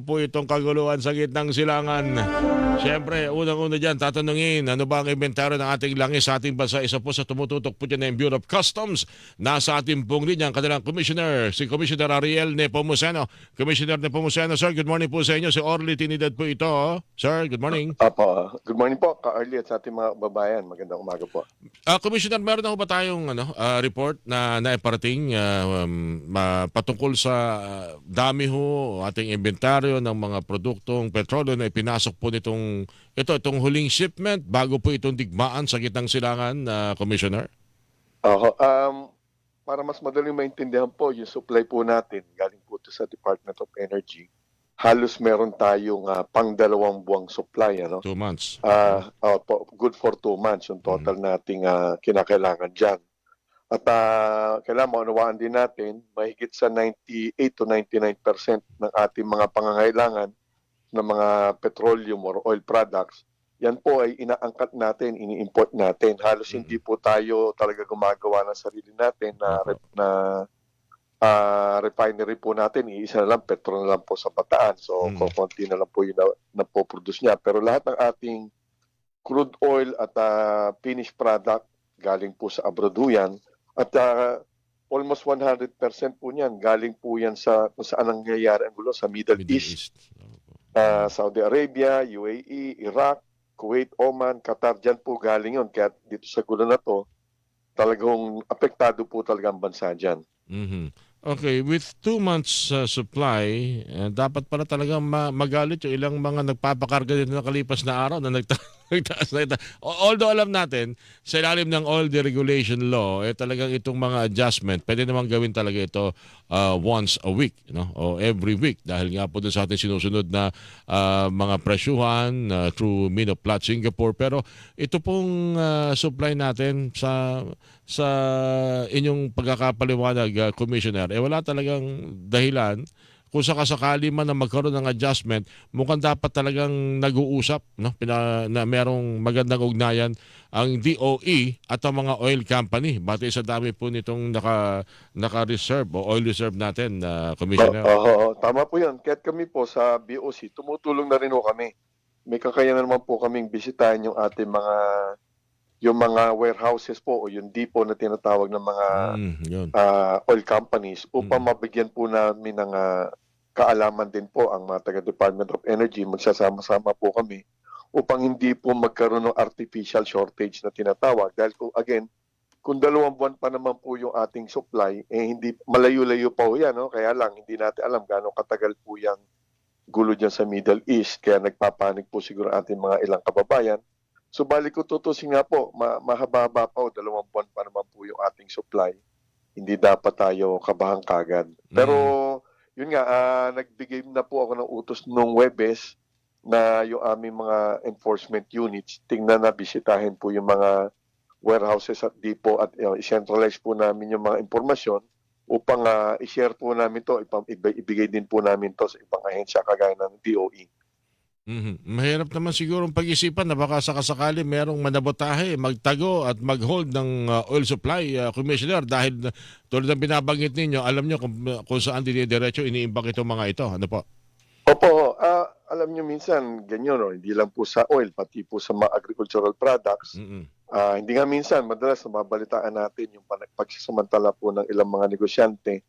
po itong kaguluhan sa gitnang silangan. Siyempre, unang-una dyan, tatanungin, ano ba ang inventaryo ng ating langis sa ating bansa? Isa po sa tumututok po dyan ng Bureau of Customs. Nasa ating pong linya ang kanilang commissioner, si Commissioner Ariel Nepomuceno. Commissioner Nepomuceno, sir, good morning po sa inyo. Si Orly Trinidad po ito. Sir, good morning. Apo, good morning po, Ka-Arlie at sa ating mga babayan. Magandang umaga po. Commissioner, meron na po ba tayong report na naiparating patungkol sa dami ho ating inventaryo ng mga produktong petrolyo na ipinasok po itong huling shipment bago po itong digmaan sa gitnang silangan, Commissioner? Para mas madaling maintindihan po, yung supply po natin, galing po ito sa Department of Energy, halos meron tayong pang-dalawang buwang supply. 2 months. Good for 2 months yung total nating kinakailangan dyan. At kailangan maunawaan din natin, mahigit sa 98 to 99% ng ating mga pangangailangan ng mga petroleum or oil products, yan po ay inaangkat natin, ini-import natin. Halos hindi po tayo talaga gumagawa ng sarili natin na refinery po natin. Iisa na lang, petrol na lang po sa Bataan. So, konti na lang po yung napoproduce niya. Pero lahat ng ating crude oil at finished product galing po sa abroad yan. At almost 100% po niyan galing po yan sa kung saan nangyayari ang gulo sa Middle East. Saudi Arabia, UAE, Iraq, Kuwait, Oman, Qatar, dyan po galing yun. Kaya dito sa gulo na to, talagang apektado po talaga ang bansa dyan. Okay, with 2 months supply, dapat pala talagang magalit yung ilang mga nagpapakarga dito na kalipas na araw na nagtaas na ito. Although alam natin, sa ilalim ng oil deregulation law, talagang itong mga adjustment, pwede naman gawin talaga ito once a week, o every week. Dahil nga po doon sa ating sinusunod na mga presyuhan through Minoplat, Singapore. Pero ito pong supply natin sa inyong pagkakapaliwanag, Commissioner, wala talagang dahilan kung sakasakali man na magkaroon ng adjustment, mukhang dapat talagang nag-uusap, na merong magandang ugnayan ang DOE at ang mga oil company. Batay sa dami po nitong naka-reserve o oil reserve natin, Commissioner. Tama po yan. Kaya't kami po sa BOC, tumutulong na rin po kami. May kakayanan naman po kaming bisitahin yung ating mga warehouses po o yung depot na tinatawag ng mga oil companies upang mabigyan po namin ng kaalaman din po ang mga taga-Department of Energy. Magsasama-sama po kami upang hindi po magkaroon ng artificial shortage na tinatawag. Dahil kung 2 buwan pa naman po yung ating supply, hindi malayo-layo pa po yan. No? Kaya lang, hindi natin alam gaano katagal po yung gulo dyan sa Middle East. Kaya nagpapanik po siguro ating mga ilang kababayan. So balik ko tutusin nga po, mahaba-haba pa o 2 buwan pa naman po yung ating supply. Hindi dapat tayo kabahan kagad. Pero yun nga, nagbigay na po ako ng utos nung Webes na yung aming mga enforcement units, tingnan na bisitahin po yung mga warehouses at depot at i-centralize po namin yung mga impormasyon upang i-share po namin to, ibigay din po namin to sa ibang ahensya kagaya ng DOE. Mahirap naman siguro pag-isipan na baka sakasakali merong manabotahe, magtago at mag-hold ng oil supply, Commissioner, dahil tulad ng binabanggit ninyo, alam nyo kung saan dinidiretso iniimbak itong mga ito. Ano po? Opo, alam nyo minsan ganyan, hindi lang po sa oil, pati po sa mga agricultural products. Hindi nga minsan, madalas mababalitaan natin yung pagsasamantala po ng ilang mga negosyante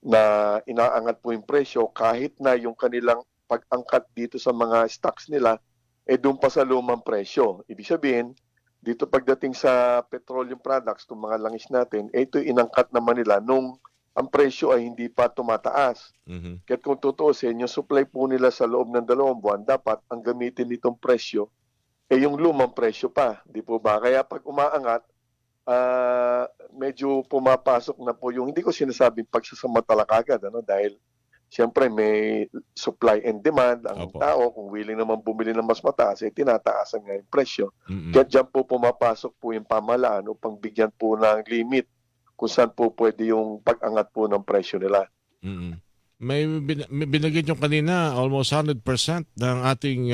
na inaangat po yung presyo kahit na yung kanilang pag-angkat dito sa mga stocks nila, doon pa sa lumang presyo. Ibig sabihin, dito pagdating sa petroleum products, itong mga langis natin, ito inangkat naman nila nung ang presyo ay hindi pa tumataas. Kaya kung tutuusin, yung supply po nila sa loob ng 2 buwan, dapat ang gamitin nitong presyo, yung lumang presyo pa. Di po ba? Kaya pag umaangat, medyo pumapasok na po yung, hindi ko sinasabing pagsasamantala kagad, dahil siyempre may supply and demand. Ang tao, kung willing naman bumili ng mas mataas, tinataasan nga yung presyo. Kaya dyan po pumapasok po yung pamahalaan upang bigyan po ng limit kung saan po pwede yung pag-angat po ng presyo nila. may binanggit yung kanina, almost 100% ng ating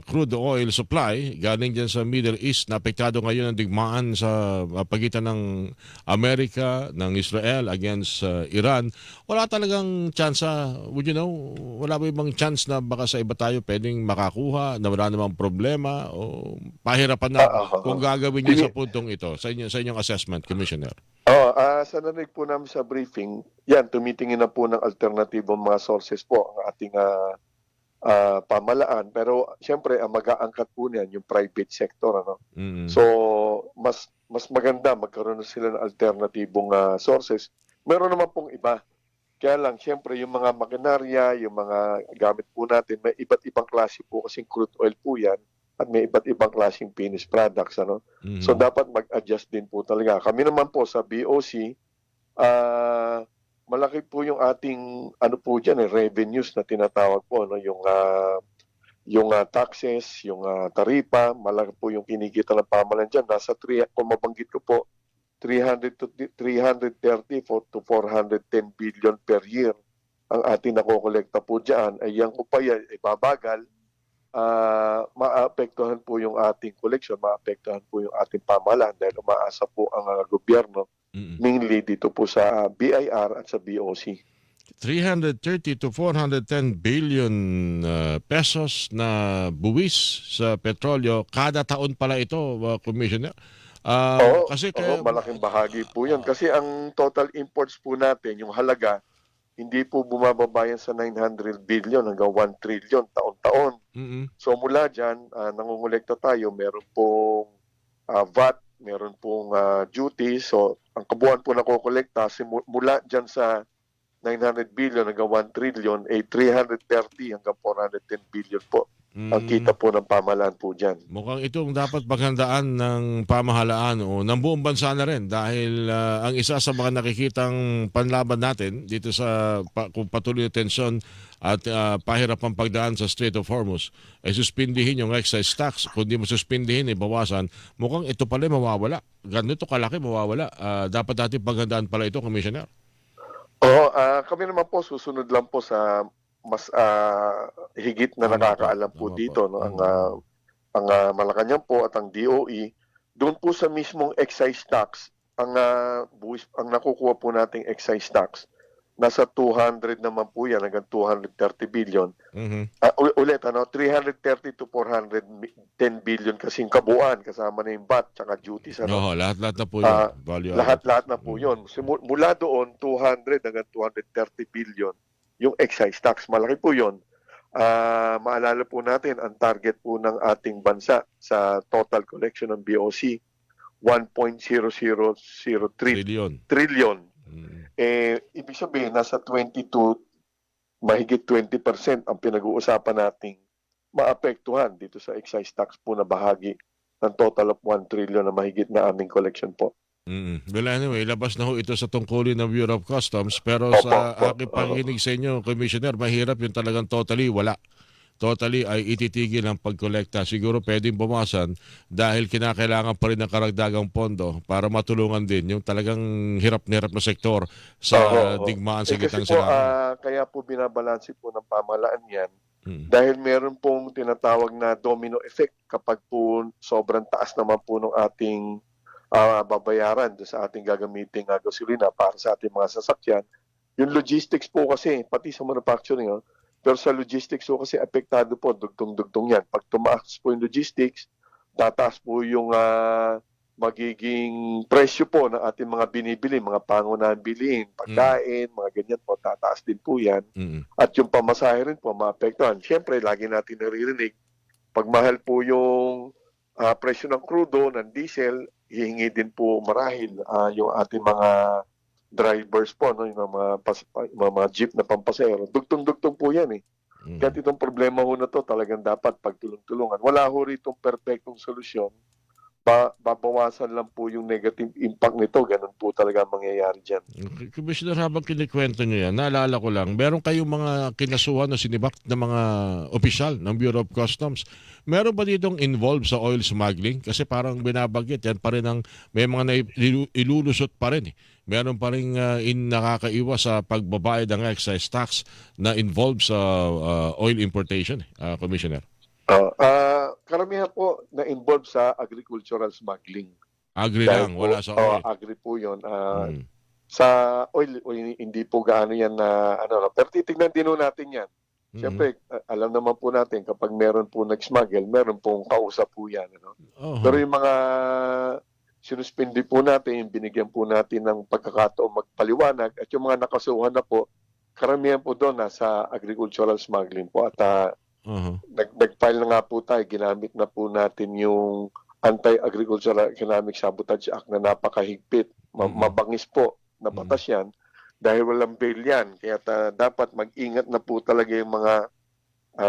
crude oil supply galing dyan sa Middle East na apektado ngayon ang digmaan sa pagitan ng Amerika, ng Israel against Iran. Wala talagang chance, would you know, wala ba ibang chance na baka sa iba tayo pwedeng makakuha na wala namang problema o pahirapan na kung gagawin niyo sa puntong ito sa inyong assessment, Commissioner? Sa narinig po namin sa briefing, yan, tumitingin na po ng alternatibong mga sources po ang ating pamalaan. Pero siyempre, ang mag-aangkat po niyan yung private sector. Ano? Mm. So, mas maganda magkaroon na sila ng alternatibong sources. Meron naman pong iba. Kaya lang, siyempre, yung mga makinarya, yung mga gamit po natin, may iba't ibang klase po kasing crude oil po yan at may iba't ibang klaseng finished products. Ano? Mhm. So, dapat mag-adjust din po talaga. Kami naman po sa BOC, malaki po yung ating revenues na tinatawag po, no? Yung taxes, yung taripa, malaki po yung kinikita ng pamahalaan dyan. Nasa kung mabanggit ko po, 330 to 410 billion per year ang ating nakokolekta po dyan. Ay yan ko pa yan, ibabagal, maapektuhan po yung ating collection, maapektuhan po yung ating pamahalaan dahil umaasa po ang gobyerno, mainly dito po sa BIR at sa BOC. 330 to 410 billion pesos na buwis sa petrolyo kada taon pala ito, Commissioner. Kasi malaking bahagi po yan. Kasi ang total imports po natin, yung halaga, hindi po bumababa yan sa 900 billion hanggang 1 trillion taon-taon. So mula dyan, nangungulekta tayo, meron pong VAT, meron pong duty. So ang kabuuan po nakokolekta, mula dyan sa 900 billion hanggang 1 trillion, 330 hanggang 410 billion po. Ang kita po ng pamahalaan po dyan. Mukhang itong dapat paghandaan ng pamahalaan o ng buong bansa na rin dahil ang isa sa mga nakikitang panlaban natin dito sa kung patuloy na tensyon at pahirapang pagdaan sa Strait of Hormuz ay suspindihin yung excise tax. Kung di mo suspindihin, bawasan, mukhang ito pala mawawala. Ganito kalaki mawawala. Dapat natin paghandaan pala ito, Commissioner. Kami naman po susunod lang po sa mas higit na nakakaalam po dito, no? Ang Malacanang po at ang DOE, doon po sa mismong excise tax, ang nakukuha po nating excise tax nasa 200 naman po yan hanggang 230 billion. Ulit, 330 to 410 billion kasing kabuuan, kasama na yung VAT tsaka duties. Lahat na po yun. Lahat na po yun. Mula doon, 200 hanggang 230 billion yung excise tax. Malaki po yun. Maalala po natin, ang target po ng ating bansa sa total collection ng BOC, 1.0003 trillion. Ibig sabihin, nasa 22, mahigit 20% ang pinag-uusapan nating maapektuhan dito sa excise tax po na bahagi ng total of 1 trillion na mahigit na aming collection po. Well, anyway, labas na ho ito sa tungkulin ng Bureau of Customs, pero sa aking pakikinig sa inyo, Commissioner, mahirap yung talagang totally wala. Totally ay ititigil ang pagkolekta. Siguro pwedeng bumasan dahil kinakailangan pa rin ng karagdagang pondo para matulungan din yung talagang hirap na sektor sa digmaan sa gitang silangan. Kaya po binabalansi po ng pamahalaan yan dahil meron pong tinatawag na domino effect kapag po sobrang taas naman po ng ating babayaran sa ating gagamiting gasolina para sa ating mga sasakyan. Yung logistics po kasi, pati sa manufacturing, pero sa logistics po kasi apektado po, dugtong-dugtong yan. Pag tumaas po yung logistics, tataas po yung magiging presyo po ng ating mga binibili, mga pangunahing bilihin, pagkain, mga ganyan po, tataas din po yan. At yung pamasahe rin po, maapektuhan. Siyempre, lagi natin naririnig, pag mahal po yung presyo ng crudo, ng diesel, hihingi din po marahil yung ating mga drivers po, no? Yung mga jeep na pampasero. Dugtong-dugtong po yan eh. Kaya itong problema ho na to talagang dapat pagtulong-tulungan. Wala ho rito perfectong solusyon. Babawasan lang po yung negative impact nito. Ganun po talaga mangyayari dyan. Commissioner, habang kinikwento nyo yan, naalala ko lang, meron kayong mga kinasuhan o sinibak na mga opisyal ng Bureau of Customs. Meron ba ditong involved sa oil smuggling? Kasi parang binabanggit yan pa rin ang may mga ilulusot pa rin. meron pa rin nakakaiwas sa pagbabayad ng excise tax na involved sa oil importation, Commissioner. Karamihan po na involved sa agricultural smuggling. Agri Dahil lang, po, wala sa oil. agri po yun. Mm. Sa oil, hindi po gaano yan na ano. Pero titignan din po natin yan. Siyempre, alam naman po natin kapag meron po nag-smuggle, meron pong kausap po yan. Ano? Pero yung mga sinuspindi po natin, yung binigyan po natin ng pagkakataon magpaliwanag at yung mga nakasuhan na po, karamihan po doon nasa agricultural smuggling po at nag-file na nga po tayo, ginamit na po natin yung Anti-Agricultural Economic Sabotage Act na napakahigpit. Mabangis po na batas yan dahil walang bail yan. Kaya dapat mag-ingat na po talaga yung mga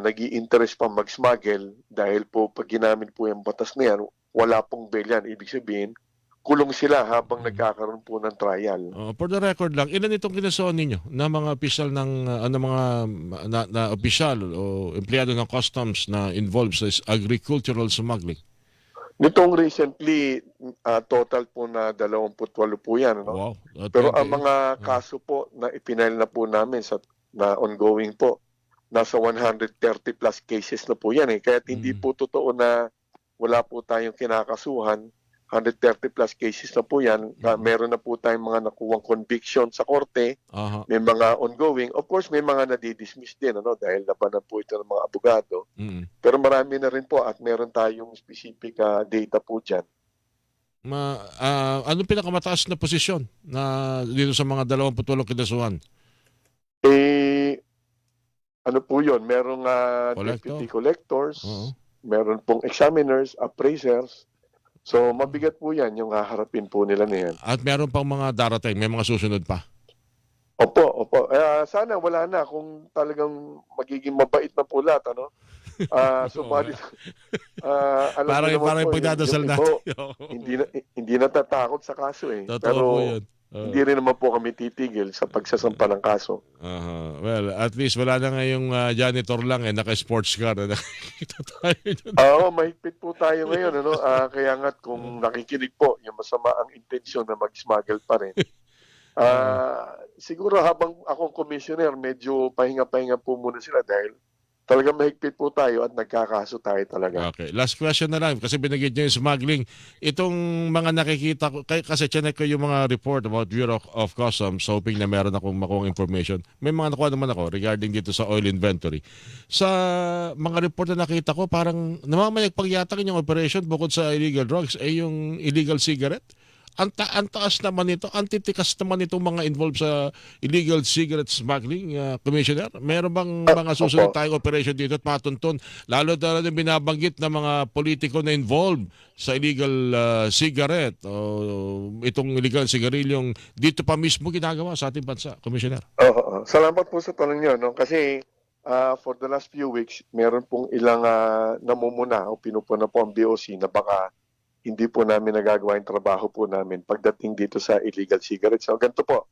nag-i-interest pa mag-smuggle dahil po pag ginamit po yung batas na yan, wala pong bail yan. Ibig sabihin, kulong sila habang nagkakaroon po ng trial. For the record lang, ilan itong kinasuhan ninyo na mga opisyal ng na opisyal o empleyado ng customs na involved sa agricultural smuggling? Nitong recently, total po na 28 po yan. No? Wow. Pero ang mga kaso po na ipinail na po namin na ongoing po, nasa 130 plus cases na po yan. Kaya hindi po totoo na wala po tayong kinakasuhan. 130 plus cases na po yan. Meron na po tayong mga nakuwang conviction sa korte. May mga ongoing. Of course, may mga nadidismiss din dahil labanan po ito ng mga abogado. Pero marami na rin po at meron tayong specific data po dyan. Anong pinakamataas na posisyon na dito sa mga 28 kinasuhan? Ano po yun? Merong deputy collectors, meron pong examiners, appraisers. So, mabigat po yan yung haharapin po nila na yan. At meron pang mga darating, may mga susunod pa? Opo. Sana wala na kung talagang magiging mabait na po lahat. Subalit, parang yung pagdadasal natin. hindi natatakot sa kaso eh. Totoo Pero po yun. hindi rin naman po kami titigil sa pagsasampa ng kaso. Well, at least wala na ngayong janitor lang naka-sports car na nakikita tayo dyan. Mahigpit po tayo ngayon. Kaya nga kung nakikinig po, yung masama ang intensyon na mag-smuggle pa rin. Siguro habang akong commissioner, medyo pahinga-pahinga po muna sila dahil talagang mahigpit po tayo at nagkakaso tayo talaga. Okay. Last question na lang kasi binigit niyo yung smuggling. Itong mga nakikita ko, kasi chinek ko yung mga report about Bureau of Customs, hoping na meron akong makuha information. May mga nakuha naman ako regarding dito sa oil inventory. Sa mga report na nakita ko, parang namamayagpag yata yung operation bukod sa illegal drugs, yung illegal cigarette. Ang taas naman ito, antitikas naman itong mga involved sa illegal cigarette smuggling, Commissioner. Meron bang mga susunod tayong operation dito at matuntun? Lalo na rin binabanggit ng mga politiko na involved sa illegal cigarette o itong illegal sigarilyong dito pa mismo ginagawa sa ating bansa, Commissioner. Salamat po sa tanong nyo. Kasi for the last few weeks, meron pong ilang namumuna o pinupuna po ang BOC na baka hindi po namin nagagawa yung trabaho po namin pagdating dito sa illegal cigarettes. So, ganito po,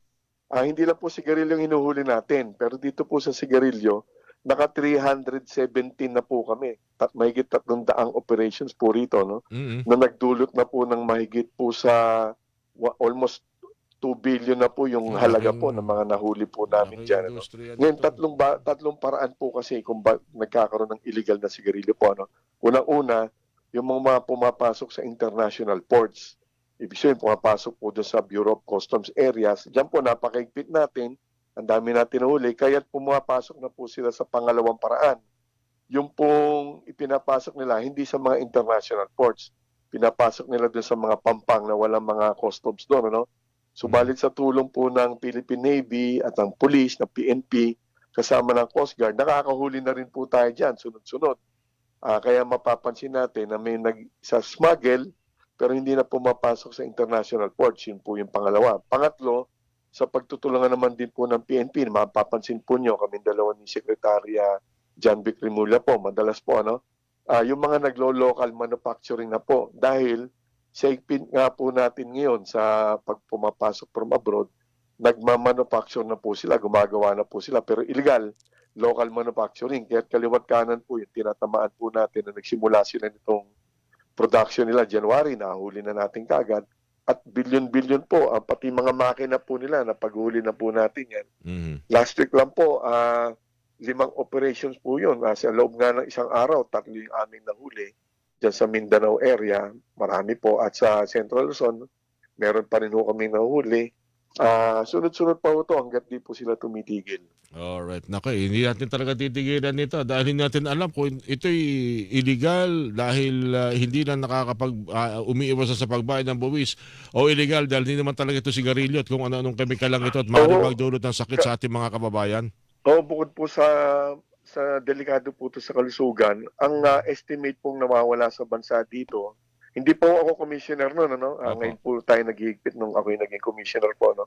hindi lang po sigarilyo yung hinuhuli natin, pero dito po sa sigarilyo, naka 317 na po kami. Mahigit 300 operations po rito, na nagdulot na po ng mahigit po sa almost 2 billion na po yung halaga po ng mga nahuli po namin dyan. Ngayon, tatlong paraan po kasi kung nagkakaroon ng illegal na sigarilyo po. Unang-una, yung mga pumapasok sa international ports. Ibig sabihin, pumapasok po doon sa Bureau of Customs areas. Diyan po, napakaigpit natin. Ang dami natin nahuli. Kaya pumapasok na po sila sa pangalawang paraan. Yung pong ipinapasok nila, hindi sa mga international ports. Pinapasok nila doon sa mga pampang na walang mga customs doon. Subalit sa tulong po ng Philippine Navy at ang police, ng PNP, kasama ng Coast Guard, nakakahuli na rin po tayo dyan, sunod-sunod. Kaya mapapansin natin na may nag-smuggle pero hindi na pumapasok sa international ports. Yun po yung pangalawa. Pangatlo, sa pagtutulungan naman din po ng PNP, mapapansin po nyo, kami dalawa ni Secretary John Vic Rimulya po, madalas po, yung mga naglo-local manufacturing na po dahil sa igpin nga po natin ngayon sa pagpumapasok from abroad, nagmamanufacture na po sila, gumagawa na po sila, pero illegal. Local manufacturing. Kaya kaliwat kanan po yung tinatamaan po natin na nagsimula sila nitong production nila January, nahuli na natin kaagad. at bilyon-bilyon po, pati mga makina po nila, napaghuli na po natin yan. Mhm. Last week lang po, 5 operations po yun. Sa loob nga ng isang araw, 3 yung aming nahuli. Diyan sa Mindanao area, marami po. At sa Central Luzon, meron pa rin po kami nahuli. Sunod-sunod pa po ito hanggat di po sila tumitigil. Alright. Naku, hindi natin talaga titigilan nito dahil hindi natin alam kung ito'y illegal dahil hindi lang umiiwas sa pagbayad ng buwis o illegal dahil hindi naman talaga ito sigarilyo at kung ano-anong kemikal lang ito at maaaring magdulot ng sakit sa ating mga kababayan. Bukod po sa delikado po ito sa kalusugan, ang estimate pong nawawala sa bansa dito, hindi po ako commissioner noon, ano? Ngayon po tayo naghihigpit nung ako'y naging commissioner po, no?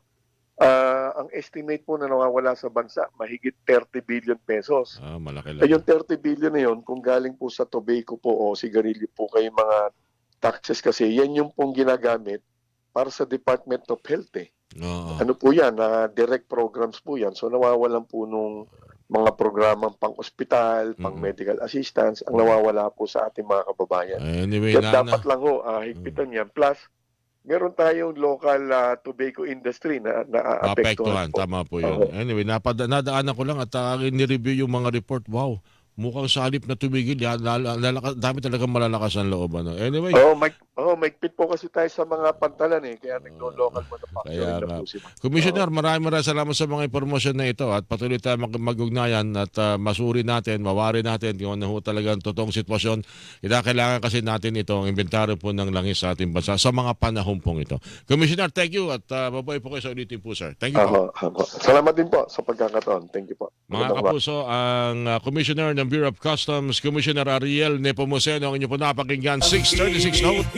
Ang estimate po na nawawala sa bansa, mahigit 30 billion pesos. Malaki lang. Yung 30 billion na yun, kung galing po sa tobacco po o sigarilyo po kayo mga taxes kasi, yan yung pong ginagamit para sa Department of Health eh. Ano po yan, direct programs po yan. So nawawalan po nung mga programang pang-ospital, pang-medical assistance, ang nawawala po sa ating mga kababayan. Anyway, dapat lang ho, higpitan yan. Plus, meron tayong local tobacco industry na apektuhan. po. Tama po yun. Anyway, nadaanan ko lang at nireview yung mga report. Wow, mukhang sa halip na tumigil. Dami talagang malalakas ang loob. Ano? Anyway. Maigpit po kasi tayo sa mga pantalan eh. Kaya naglo-local manufacturing na po sila. Commissioner, maraming salamat sa mga impormasyon na ito at patuloy tayo mag-ugnayan at masuri natin, mawari natin kung ano talagang totoong sitwasyon. Kailangan kasi natin itong inventaryo po ng langis sa ating bansa sa mga panahon pong ito. Commissioner, thank you at baboy po kayo sa ulitin po, sir. Thank you po. Salamat din po sa pagkakataon. Thank you po. Mga kapuso, ang Commissioner ng Bureau of Customs, Commissioner Ariel Nepomuceno, ang inyo po napakinggan, 636 Note.